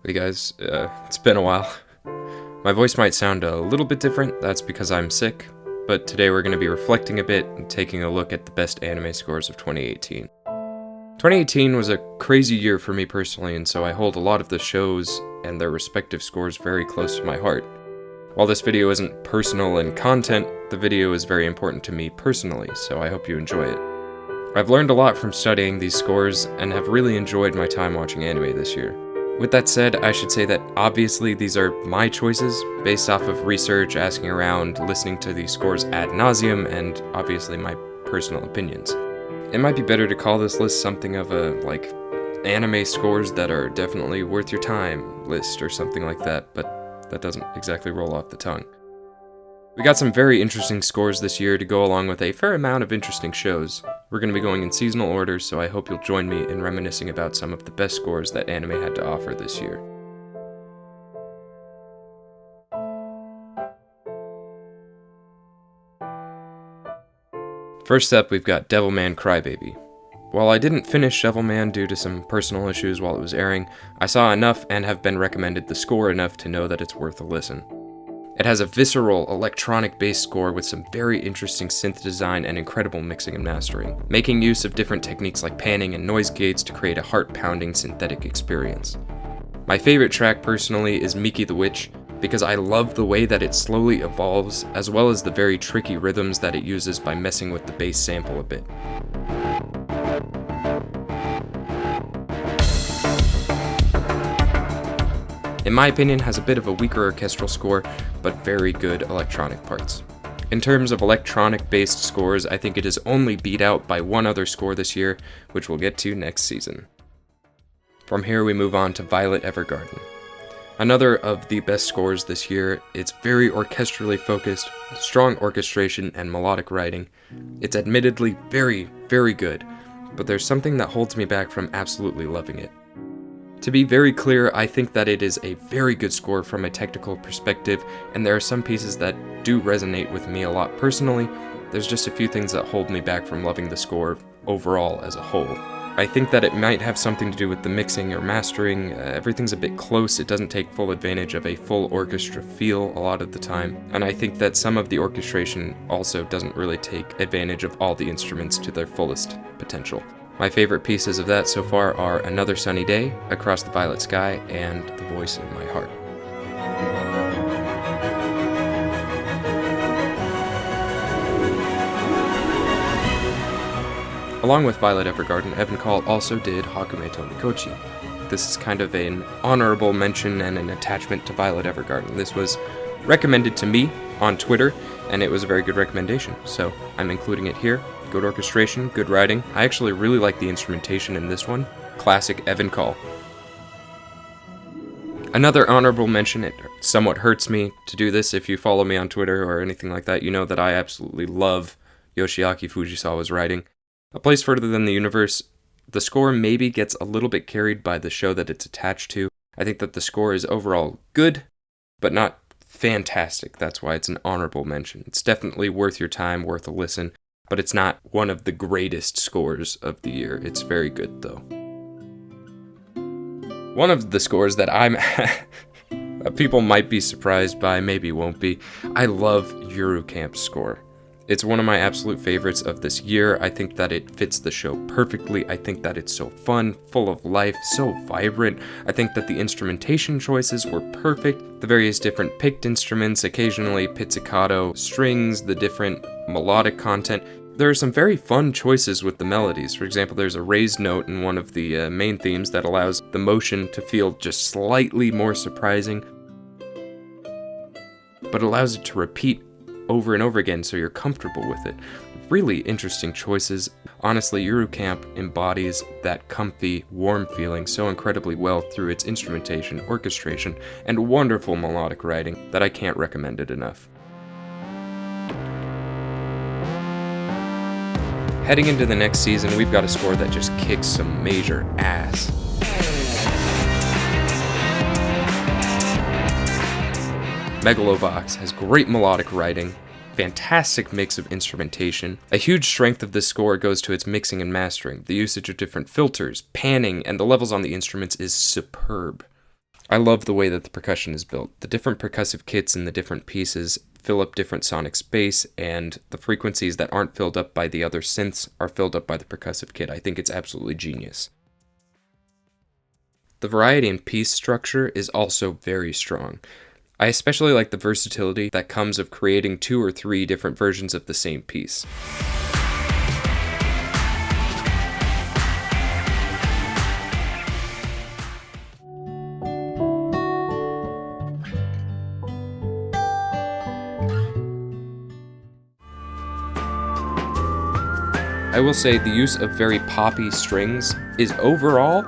Hey guys, it's been a while. My voice might sound a little bit different, that's because I'm sick, but today we're going to be reflecting a bit and taking a look at the best anime scores of 2018. 2018 was a crazy year for me personally, and so I hold a lot of the shows and their respective scores very close to my heart. While this video isn't personal in content, the video is very important to me personally, so I hope you enjoy it. I've learned a lot from studying these scores, and have really enjoyed my time watching anime this year. With that said, I should say that obviously these are my choices, based off of research, asking around, listening to these scores ad nauseum, and obviously my personal opinions. It might be better to call this list something of a, anime scores that are definitely worth your time list or something like that, but that doesn't exactly roll off the tongue. We got some very interesting scores this year to go along with a fair amount of interesting shows. We're going to be going in seasonal order, so I hope you'll join me in reminiscing about some of the best scores that anime had to offer this year. First up, we've got Man Crybaby. While I didn't finish Devilman due to some personal issues while it was airing, I saw enough and have been recommended the score enough to know that it's worth a listen. It has a visceral, electronic-based score with some very interesting synth design and incredible mixing and mastering, making use of different techniques like panning and noise gates to create a heart-pounding synthetic experience. My favorite track personally is Miki the Witch, because I love the way that it slowly evolves, as well as the very tricky rhythms that it uses by messing with the bass sample a bit. In my opinion, has a bit of a weaker orchestral score, but very good electronic parts. In terms of electronic-based scores, I think it is only beat out by one other score this year, which we'll get to next season. From here we move on to Violet Evergarden. Another of the best scores this year. It's very orchestrally focused, strong orchestration and melodic writing. It's admittedly very, very good, but there's something that holds me back from absolutely loving it. To be very clear, I think that it is a very good score from a technical perspective, and there are some pieces that do resonate with me a lot personally. There's just a few things that hold me back from loving the score overall as a whole. I think that it might have something to do with the mixing or mastering. Everything's a bit close, it doesn't take full advantage of a full orchestra feel a lot of the time, and I think that some of the orchestration also doesn't really take advantage of all the instruments to their fullest potential. My favorite pieces of that so far are Another Sunny Day, Across the Violet Sky, and The Voice in My Heart. Along with Violet Evergarden, Evan Call also did Hakume to Mikochi. This is kind of an honorable mention and an attachment to Violet Evergarden. This was recommended to me on Twitter, and it was a very good recommendation, so I'm including it here. Good orchestration, good writing. I actually really like the instrumentation in this one. Classic Evan Call. Another honorable mention, it somewhat hurts me to do this. If you follow me on Twitter or anything like that, you know that I absolutely love Yoshiaki Fujisawa's writing. A Place Further Than the Universe, the score maybe gets a little bit carried by the show that it's attached to. I think that the score is overall good, but not fantastic. That's why it's an honorable mention. It's definitely worth your time, worth a listen, but it's not one of the greatest scores of the year. It's very good, though. One of the scores that people might be surprised by, maybe won't be, I love Yoru Camp's score. It's one of my absolute favorites of this year. I think that it fits the show perfectly. I think that it's so fun, full of life, so vibrant. I think that the instrumentation choices were perfect. The various different picked instruments, occasionally pizzicato, strings, the different melodic content. There are some very fun choices with the melodies. For example, there's a raised note in one of the main themes that allows the motion to feel just slightly more surprising, but allows it to repeat over and over again so you're comfortable with it. Really interesting choices. Honestly, Yoru Camp embodies that comfy, warm feeling so incredibly well through its instrumentation, orchestration, and wonderful melodic writing that I can't recommend it enough. Heading into the next season, we've got a score that just kicks some major ass. Megalobox has great melodic writing, fantastic mix of instrumentation. A huge strength of this score goes to its mixing and mastering. The usage of different filters, panning, and the levels on the instruments is superb. I love the way that the percussion is built. The different percussive kits in the different pieces fill up different sonic space, and the frequencies that aren't filled up by the other synths are filled up by the percussive kit. I think it's absolutely genius. The variety in piece structure is also very strong. I especially like the versatility that comes of creating 2 or 3 different versions of the same piece. I will say the use of very poppy strings is overall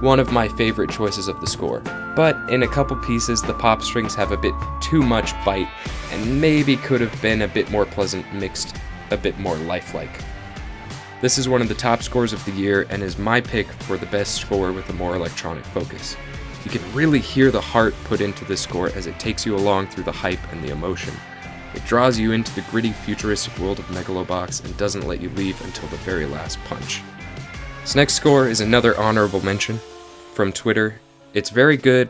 one of my favorite choices of the score, but in a couple pieces the pop strings have a bit too much bite and maybe could have been a bit more pleasant, mixed a bit more lifelike. This is one of the top scores of the year and is my pick for the best score with a more electronic focus. You can really hear the heart put into this score as it takes you along through the hype and the emotion. It draws you into the gritty, futuristic world of Megalo Box and doesn't let you leave until the very last punch. This next score is another honorable mention from Twitter. It's very good,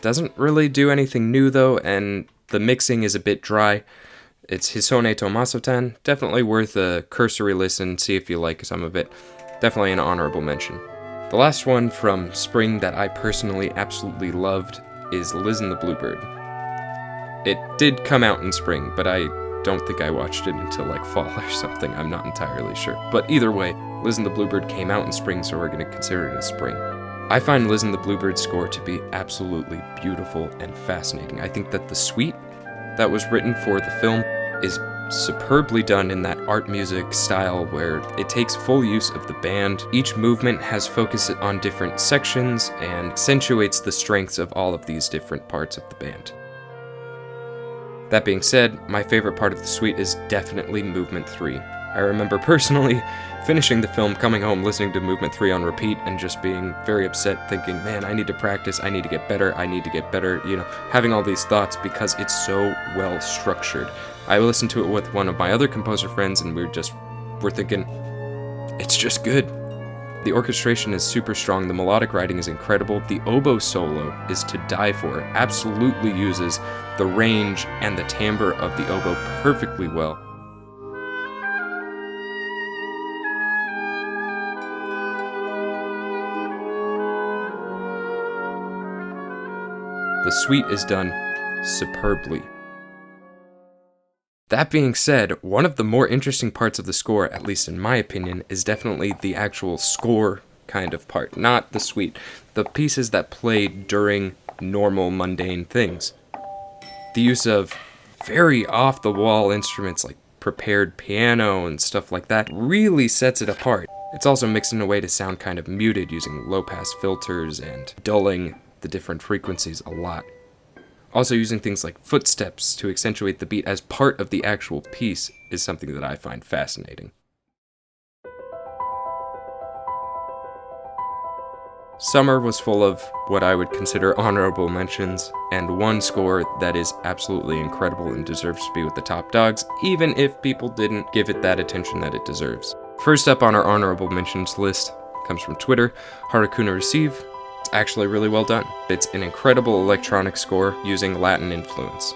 doesn't really do anything new though, and the mixing is a bit dry. It's Hisone to Masoten, definitely worth a cursory listen, see if you like some of it. Definitely an honorable mention. The last one from spring that I personally absolutely loved is Liz and the Bluebird. It did come out in spring, but I don't think I watched it until like fall or something, I'm not entirely sure. But either way, Liz and the Bluebird came out in spring, so we're going to consider it as spring. I find Liz and the Bluebird score to be absolutely beautiful and fascinating. I think that the suite that was written for the film is superbly done in that art music style where it takes full use of the band. Each movement has focus on different sections and accentuates the strengths of all of these different parts of the band. That being said, my favorite part of the suite is definitely Movement 3. I remember personally finishing the film, coming home, listening to Movement 3 on repeat, and just being very upset, thinking, man, I need to practice, I need to get better, having all these thoughts because it's so well structured. I listened to it with one of my other composer friends, and we're thinking, it's just good. The orchestration is super strong, the melodic writing is incredible, the oboe solo is to die for. It absolutely uses the range and the timbre of the oboe perfectly well. The suite is done superbly. That being said, one of the more interesting parts of the score, at least in my opinion, is definitely the actual score kind of part, not the suite. The pieces that play during normal, mundane things. The use of very off-the-wall instruments like prepared piano and stuff like that really sets it apart. It's also mixed in a way to sound kind of muted using low-pass filters and dulling the different frequencies a lot. Also, using things like footsteps to accentuate the beat as part of the actual piece is something that I find fascinating. Summer was full of what I would consider honorable mentions, and one score that is absolutely incredible and deserves to be with the top dogs, even if people didn't give it that attention that it deserves. First up on our honorable mentions list comes from Twitter, Harakuna Receive. It's actually really well done. It's an incredible electronic score using Latin influence.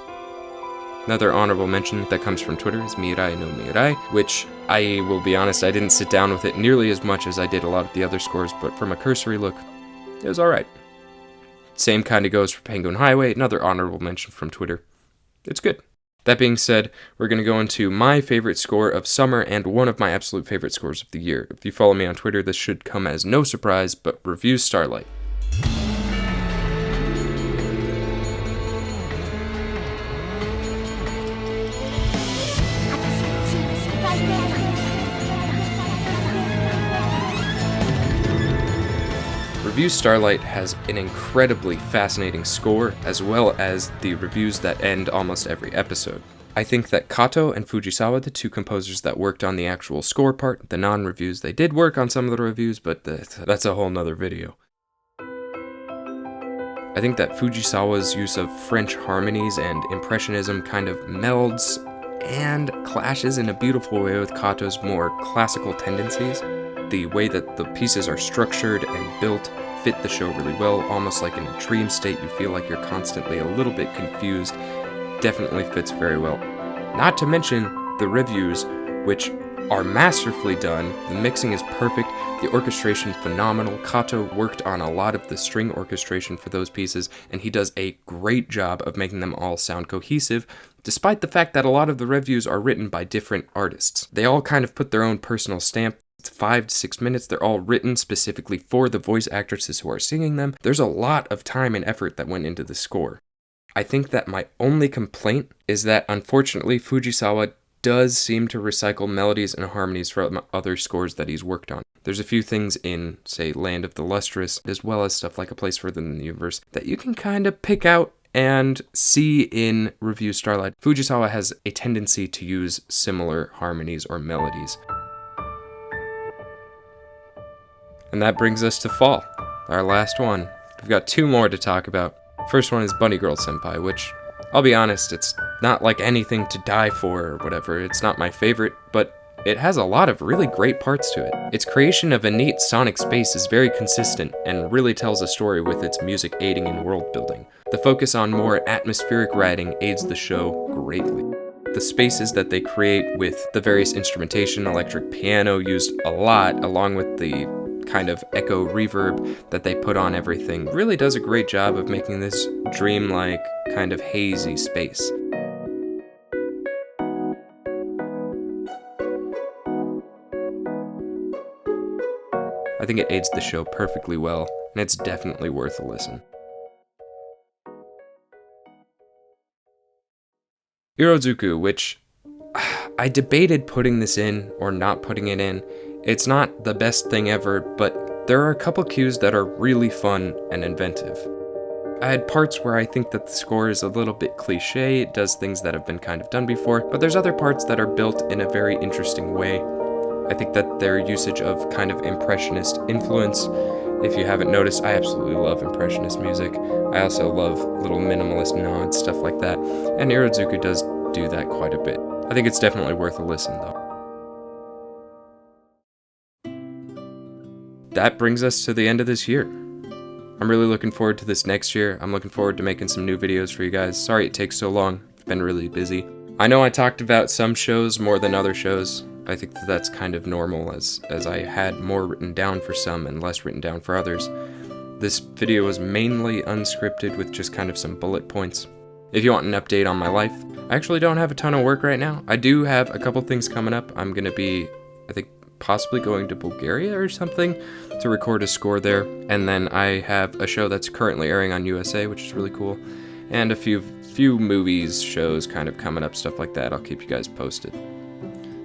Another honorable mention that comes from Twitter is Mirai no Mirai, which I will be honest, I didn't sit down with it nearly as much as I did a lot of the other scores, but from a cursory look, it was alright. Same kind of goes for Penguin Highway, another honorable mention from Twitter. It's good. That being said, we're going to go into my favorite score of summer and one of my absolute favorite scores of the year. If you follow me on Twitter, this should come as no surprise, but Revue Starlight. Revue Starlight has an incredibly fascinating score, as well as the reviews that end almost every episode. I think that Kato and Fujisawa, the two composers that worked on the actual score part, the non-reviews, they did work on some of the reviews, but that's a whole nother video. I think that Fujisawa's use of French harmonies and impressionism kind of melds and clashes in a beautiful way with Kato's more classical tendencies. The way that the pieces are structured and built fit the show really well, almost like in a dream state. You feel like you're constantly a little bit confused. Definitely fits very well. Not to mention the reviews, which are masterfully done. The mixing is perfect, the orchestration phenomenal. Kato worked on a lot of the string orchestration for those pieces, and he does a great job of making them all sound cohesive, despite the fact that a lot of the reviews are written by different artists. They all kind of put their own personal stamp. It's 5 to 6 minutes. They're all written specifically for the voice actresses who are singing them. There's a lot of time and effort that went into the score. I think that my only complaint is that, unfortunately, Fujisawa does seem to recycle melodies and harmonies from other scores that he's worked on. There's a few things in, say, Land of the Lustrous, as well as stuff like A Place Further Than the Universe, that you can kind of pick out and see in Revue Starlight. Fujisawa has a tendency to use similar harmonies or melodies. And that brings us to Fall, our last one. We've got 2 more to talk about. First one is Bunny Girl Senpai, which, I'll be honest, it's not like anything to die for or whatever. It's not my favorite, but it has a lot of really great parts to it. Its creation of a neat sonic space is very consistent and really tells a story with its music aiding in world building. The focus on more atmospheric writing aids the show greatly. The spaces that they create with the various instrumentation, electric piano used a lot, along with the kind of echo reverb that they put on everything, really does a great job of making this dreamlike, kind of hazy space. I think it aids the show perfectly well, and it's definitely worth a listen. Irozuku, which I debated putting this in or not putting it in. It's not the best thing ever, but there are a couple cues that are really fun and inventive. I had parts where I think that the score is a little bit cliche, it does things that have been kind of done before, but there's other parts that are built in a very interesting way. I think that their usage of kind of impressionist influence, if you haven't noticed, I absolutely love impressionist music. I also love little minimalist nods, stuff like that, and Irozuku does do that quite a bit. I think it's definitely worth a listen, though. That brings us to the end of this year. I'm really looking forward to this next year. I'm looking forward to making some new videos for you guys. Sorry it takes so long. I've been really busy. I know I talked about some shows more than other shows. I think that that's kind of normal, as I had more written down for some and less written down for others. This video was mainly unscripted with just kind of some bullet points. If you want an update on my life, I actually don't have a ton of work right now. I do have a couple things coming up. I'm going to be, I think, possibly going to Bulgaria or something to record a score there. And then I have a show that's currently airing on USA, which is really cool. And a few movies, shows kind of coming up, stuff like that. I'll keep you guys posted.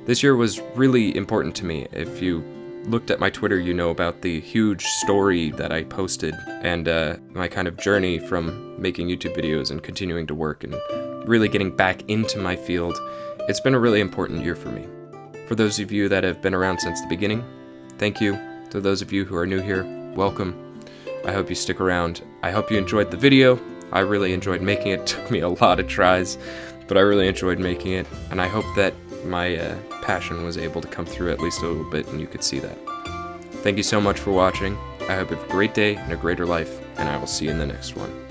This year was really important to me. If you looked at my Twitter, you know about the huge story that I posted and my kind of journey from making YouTube videos and continuing to work and really getting back into my field. It's been a really important year for me. For those of you that have been around since the beginning, thank you. To those of you who are new here, welcome. I hope you stick around. I hope you enjoyed the video. I really enjoyed making it. It took me a lot of tries, but I really enjoyed making it, and I hope that my passion was able to come through at least a little bit and you could see that. Thank you so much for watching. I hope you have a great day and a greater life, and I will see you in the next one.